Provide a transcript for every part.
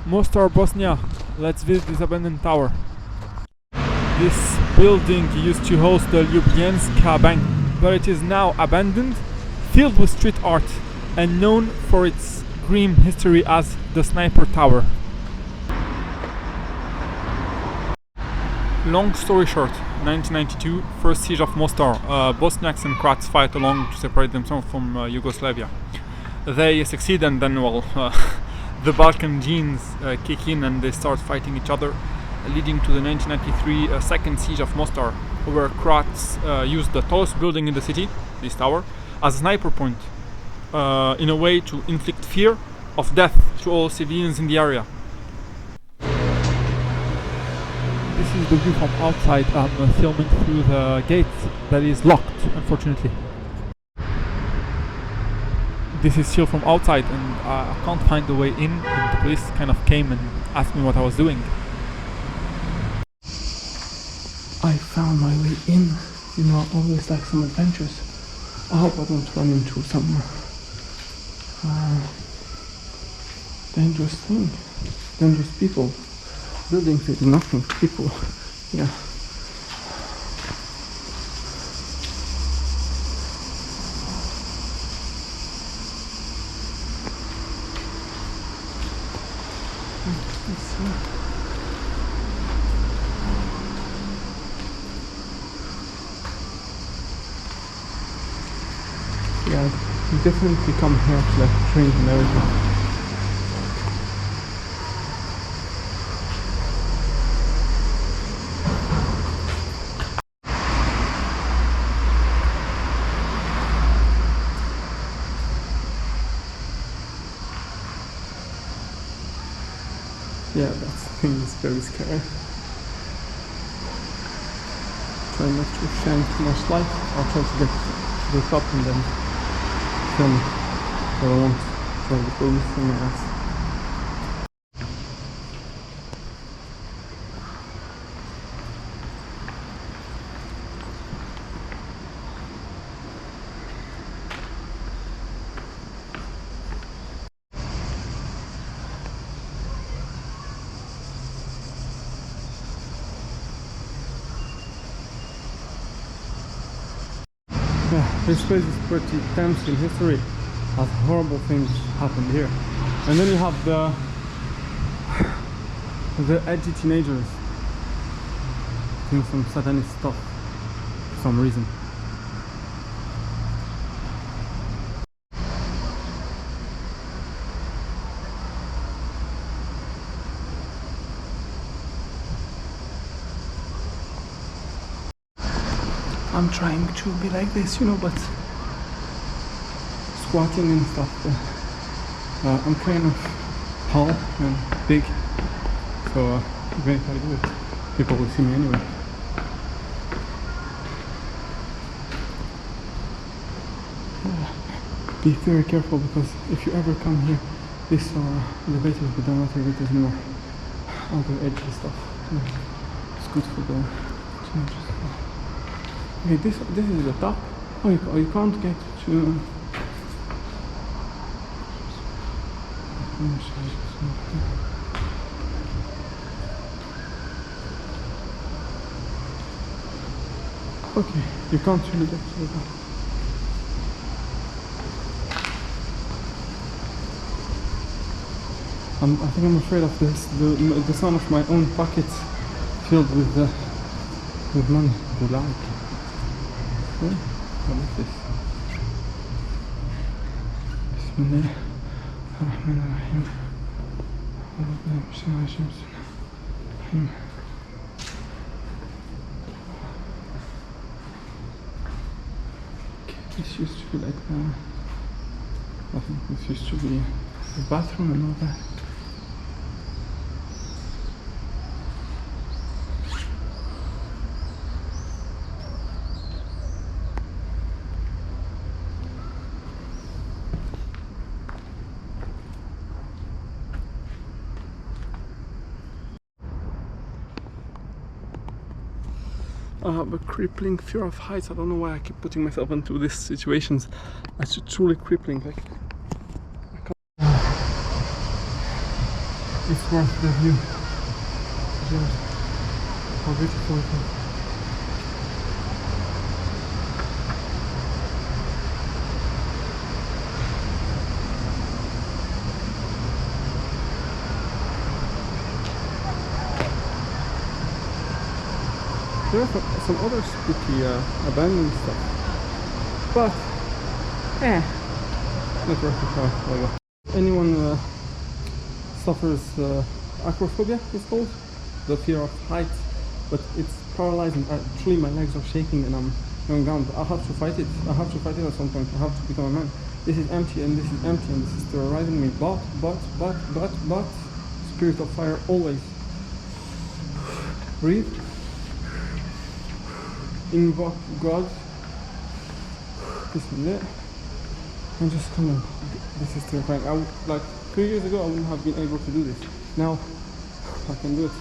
Mostar, Bosnia. Let's visit this abandoned tower. This building used to host the Ljubljanska Bank, but it is now abandoned, filled with street art, and known for its grim history as the Sniper Tower. Long story short, 1992, first siege of Mostar. Bosniaks and Croats fight along to separate themselves from Yugoslavia. They succeed, and then, well, the Balkan genes kick in and they start fighting each other, leading to the 1993 second siege of Mostar, where Croats used the tallest building in the city, this tower, as a sniper point, in a way to inflict fear of death to all civilians in the area. This is the view from outside. I'm filming through the gate that is locked, unfortunately. This is still from outside, and I can't find the way in, and the police kind of came and asked me what I was doing. I found my way in. You know, I always like some adventures. I hope I don't run into some dangerous thing, dangerous people. Buildings is nothing, people, yeah. Yeah, you definitely come here to like drink and everything. Yeah, that thing is very scary. Try not to shine too much light. I'll try to get to the top and then film, so I won't try the police and else. Yeah, this place is pretty tense in history, as horrible things happened here. And then you have the edgy teenagers doing some satanic stuff for some reason. I'm trying to be like this, you know, but squatting and stuff. I'm kind of tall and big, so even if I do it, people will see me anyway. Be very careful, because if you ever come here, these are elevators, but they're not elevators anymore. All the edgy stuff. It's good for the teenagers. Okay, this is the top. Oh, you can't get to. Okay, you can't really get to the top. I think I'm afraid of this. The sound of my own pockets filled with money. The light. What is this? Bismillahirrahmanirrahim. This used to be like I think this used to be the bathroom and all that. I have a crippling fear of heights. I don't know why I keep putting myself into these situations. It's truly crippling. Like, it's worth the view. Just how beautiful it is. There are some other spooky abandoned stuff, but not worth it. Anyone suffers acrophobia, it's called, the fear of heights, but it's paralyzing. Truly, my legs are shaking and I'm going down. I have to fight it. I have to fight it at some point. I have to become a man. This is empty and this is empty and this is terrorizing me. But spirit of fire always. Breathe. Invoke God. Bismillah. And just come on. This is terrifying. I would, like 3 years ago, I wouldn't have been able to do this. Now I can do it.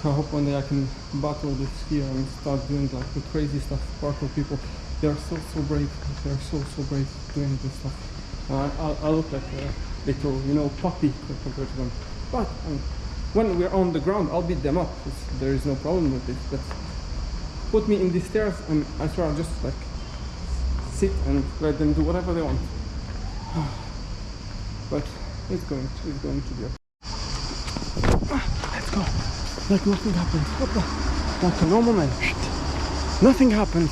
I hope one day I can battle this fear and start doing like the crazy stuff. Parkour people, they are so brave. They are so brave doing this stuff. I look like a little, puppy compared to them. But when we're on the ground, I'll beat them up. There is no problem with it. But put me in these stairs, and I swear I'll just like sit and let them do whatever they want. But it's going to be okay. Let's go. Like nothing happened. What the? Like a normal man. Nothing happened.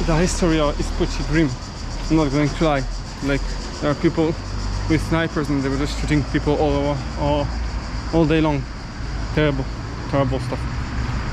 The history is pretty grim. I'm not going to lie. Like there are people with snipers and they were just shooting people all day long. Terrible stuff.